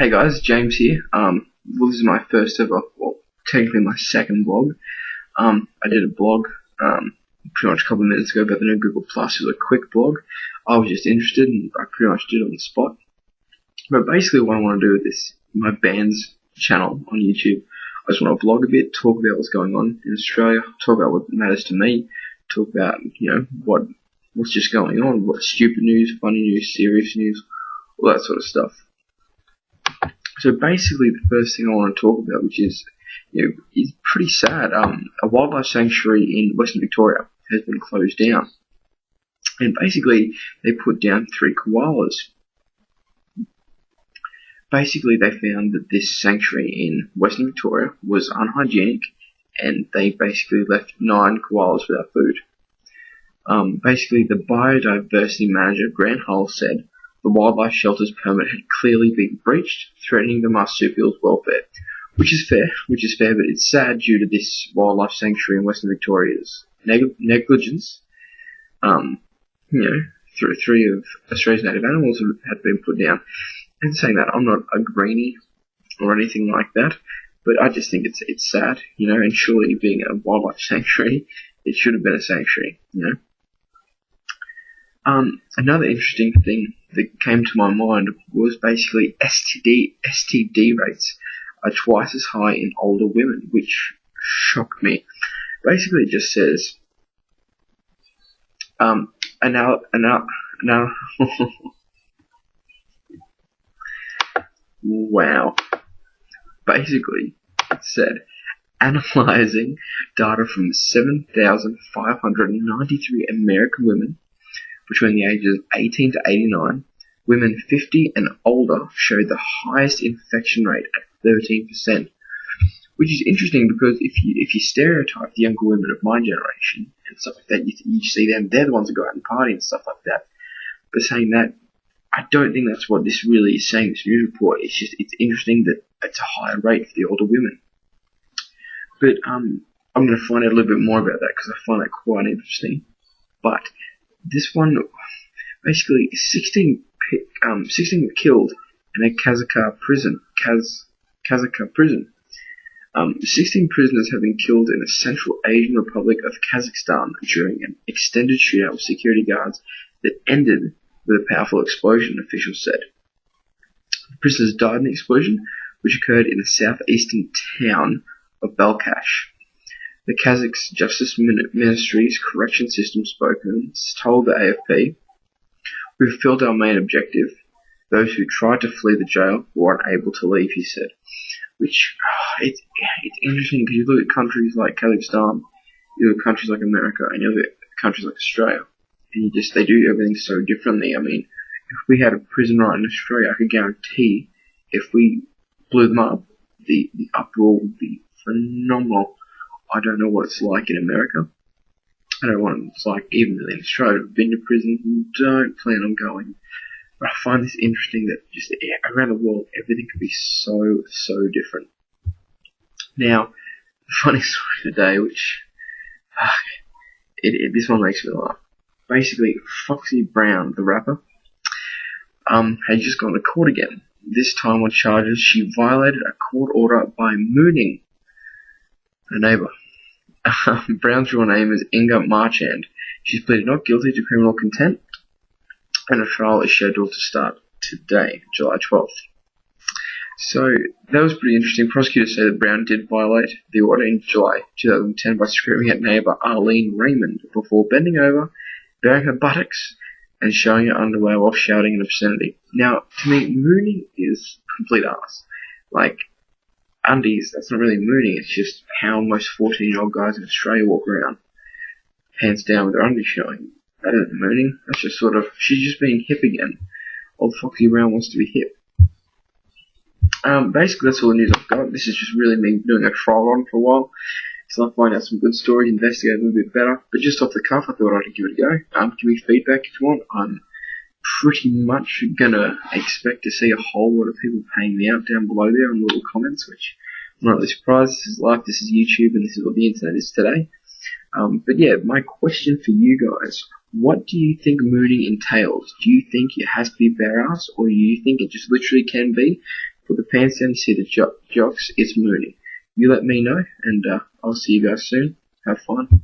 Hey guys, James here. This is my first ever, well, technically my second blog. I did a blog, pretty much a couple of minutes ago about the new Google Plus. It was a quick blog. I was just interested and I pretty much did it on the spot. But basically what I want to do with this, my band's channel on YouTube, I just want to vlog a bit, talk about what's going on in Australia, talk about what matters to me, talk about, what's just going on, what's stupid news, funny news, serious news, all that sort of stuff. So basically, the first thing I want to talk about, which is, is pretty sad. A wildlife sanctuary in Western Victoria has been closed down, and basically they put down 3 koalas. Basically, they found that this sanctuary in Western Victoria was unhygienic, and they basically left 9 koalas without food. Basically, the biodiversity manager, Grant Hull, said the wildlife shelter's permit had clearly been breached, threatening the marsupials' welfare, which is fair, but it's sad due to this wildlife sanctuary in Western Victoria's negligence. Three of Australia's native animals had been put down. And saying that, I'm not a greenie or anything like that, but I just think it's sad, and surely being a wildlife sanctuary, it should have been a sanctuary, Another interesting thing that came to my mind was basically STD rates are twice as high in older women, which shocked me. Basically, it just says, wow. Basically, it said, analyzing data from 7,593 American women between the ages of 18 to 89, women 50 and older showed the highest infection rate at 13%, which is interesting because if you stereotype the younger women of my generation and stuff like that, you see them, they're the ones who go out and party and stuff like that. But saying that, I don't think that's what this really is saying, this news report. It's interesting that it's a higher rate for the older women. But I'm going to find out a little bit more about that because I find that quite interesting. But this one, basically, 16 were killed in a Kazakh prison. 16 prisoners have been killed in the Central Asian Republic of Kazakhstan during an extended shootout with security guards that ended with a powerful explosion, officials said. The prisoners died in the explosion, which occurred in the southeastern town of Balkhash. The Kazakh Justice Ministry's correction system spokesman told the AFP, "We've fulfilled our main objective. Those who tried to flee the jail were unable to leave," he said. Which, it's interesting because you look at countries like Kazakhstan, you look at countries like America, and you look at countries like Australia, and they do everything so differently. I mean, if we had a prison right in Australia, I could guarantee if we blew them up, the uproar would be phenomenal. I don't know what it's like in America. I don't know what it's like even in Australia. I've been to prison, don't plan on going. But I find this interesting that just around the world, everything can be so different. Now, the funny story today, which, this one makes me laugh. Basically, Foxy Brown, the rapper, had just gone to court again. This time on charges she violated a court order by mooning her neighbour. Brown's real name is Inga Marchand. She's pleaded not guilty to criminal contempt, and a trial is scheduled to start today, July 12th. So, that was pretty interesting. Prosecutors say that Brown did violate the order in July 2010 by screaming at neighbour Arlene Raymond before bending over, baring her buttocks, and showing her underwear while shouting an obscenity. Now, to me, mooning is complete arse. Like, undies, that's not really mooning, it's just how most 14-year-old guys in Australia walk around. Pants down with their undies showing. That isn't mooning, that's just she's just being hip again. Old Foxy Brown wants to be hip. Basically that's all the news I've got. This is just really me doing a trial run for a while. So I'll find out some good stories, investigate a little bit better. But just off the cuff, I thought I'd give it a go. Give me feedback if you want. I'm pretty much gonna expect to see a whole lot of people paying me out down below there in little comments, which I'm not really surprised. This is life, this is YouTube, and this is what the internet is today. But yeah, my question for you guys, what do you think mooning entails? Do you think it has to be bare ass, or do you think it just literally can be For the pants down, you see the jocks, it's Mooney. You let me know, and I'll see you guys soon. Have fun.